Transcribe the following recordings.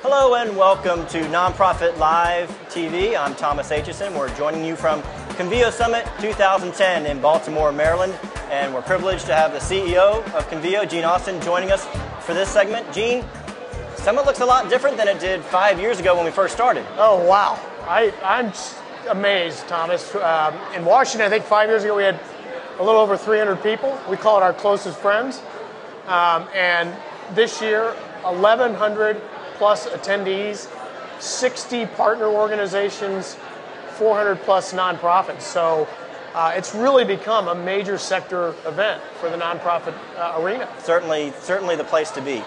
Hello and welcome to Nonprofit Live TV. I'm Thomas Aitchison. We're joining you from Convio Summit 2010 in Baltimore, Maryland. And we're privileged to have the CEO of Convio, Gene Austin, joining us for this segment. Gene, Summit looks a lot different than it did 5 years ago when we first started. Oh, wow. I'm amazed, Thomas. In Washington, I think 5 years ago, we had a little over 300 people. We call it our closest friends. And this year, 1,100 plus attendees, 60 partner organizations, 400 plus nonprofits. So it's really become a major sector event for the nonprofit arena. Certainly the place to be.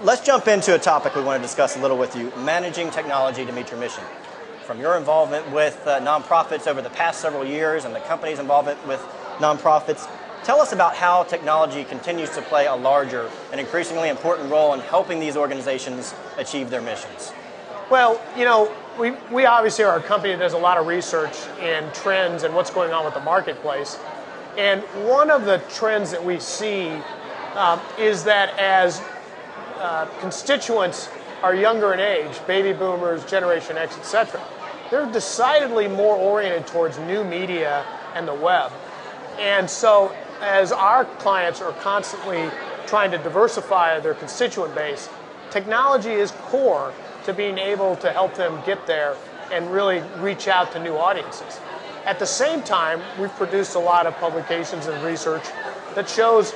Let's jump into a topic we want to discuss a little with you, managing technology to meet your mission. From your involvement with nonprofits over the past several years and the company's involvement with nonprofits, tell us about how technology continues to play a larger and increasingly important role in helping these organizations achieve their missions. Well, you know, we obviously are a company that does a lot of research in trends and what's going on with the marketplace. And one of the trends that we see is that as constituents are younger in age, baby boomers, Generation X, etc., they're decidedly more oriented towards new media and the web. And so as our clients are constantly trying to diversify their constituent base, technology is core to being able to help them get there and really reach out to new audiences. At the same time, we've produced a lot of publications and research that shows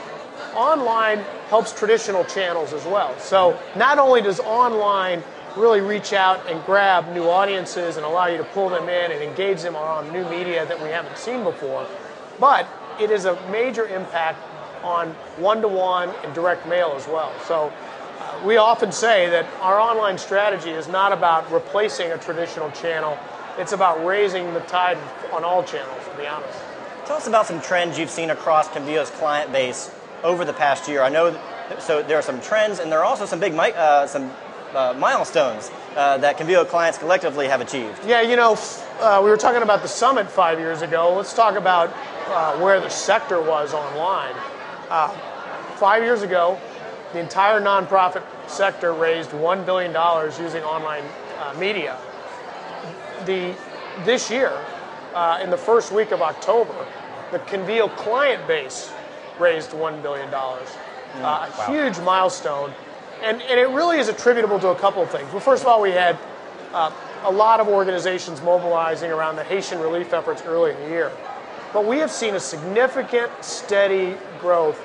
online helps traditional channels as well. So not only does online really reach out and grab new audiences and allow you to pull them in and engage them on new media that we haven't seen before, but it is a major impact on one-to-one and direct mail as well. So we often say that our online strategy is not about replacing a traditional channel, it's about raising the tide on all channels, to be honest. Tell us about some trends you've seen across Convio's client base over the past year. I know, so there are some trends and there are also some big milestones that Convio clients collectively have achieved. Yeah, you know, we were talking about the summit 5 years ago. Let's talk about where the sector was online. 5 years ago, the entire nonprofit sector raised $1 billion using online media. This year, in the first week of October, the Convio client base raised $1 billion. A huge milestone. And it really is attributable to a couple of things. Well, first of all, we had a lot of organizations mobilizing around the Haitian relief efforts early in the year. But we have seen a significant, steady growth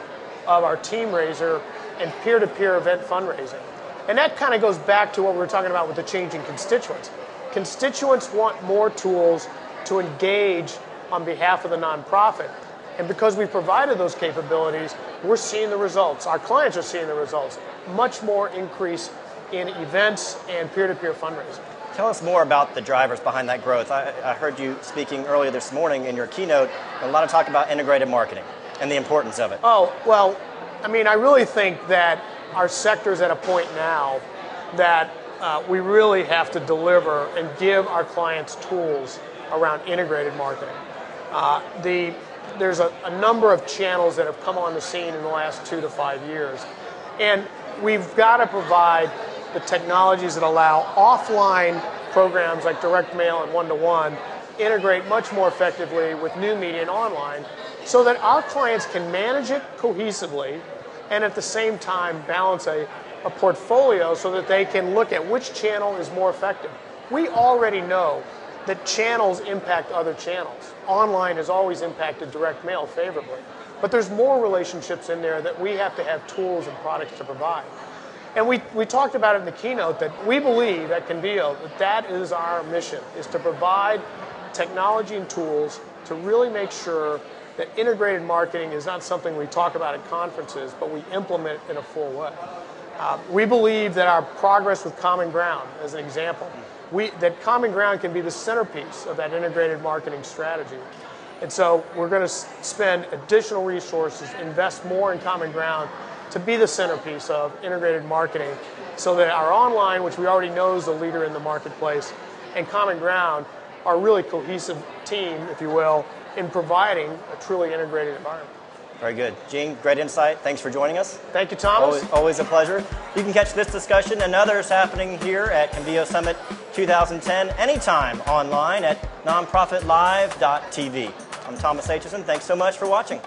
of our team raiser and peer-to-peer event fundraising. And that kind of goes back to what we were talking about with the changing constituents. Constituents want more tools to engage on behalf of the nonprofit. And because we've provided those capabilities, we're seeing the results. Our clients are seeing the results. Much more increase in events and peer-to-peer fundraising. Tell us more about the drivers behind that growth. I heard you speaking earlier this morning in your keynote, a lot of talk about integrated marketing and the importance of it. Oh, well, I mean, I really think that our sector's at a point now that we really have to deliver and give our clients tools around integrated marketing. There's a number of channels that have come on the scene in the last 2 to 5 years. And we've got to provide the technologies that allow offline programs like direct mail and one-to-one integrate much more effectively with new media and online so that our clients can manage it cohesively and at the same time balance a portfolio so that they can look at which channel is more effective. We already know that channels impact other channels. Online has always impacted direct mail favorably. But there's more relationships in there that we have to have tools and products to provide. And we talked about it in the keynote that we believe at Convio that is our mission, is to provide technology and tools to really make sure that integrated marketing is not something we talk about at conferences, but we implement in a full way. We believe that our progress with Common Ground, as an example, that Common Ground can be the centerpiece of that integrated marketing strategy. And so we're going to spend additional resources, invest more in Common Ground to be the centerpiece of integrated marketing so that our online, which we already know is the leader in the marketplace, and Common Ground are really cohesive team, if you will, in providing a truly integrated environment. Very good. Gene, great insight. Thanks for joining us. Thank you, Thomas. Always a pleasure. You can catch this discussion and others happening here at Convio Summit 2010 anytime online at nonprofitlive.tv. I'm Thomas Aitchison. Thanks so much for watching.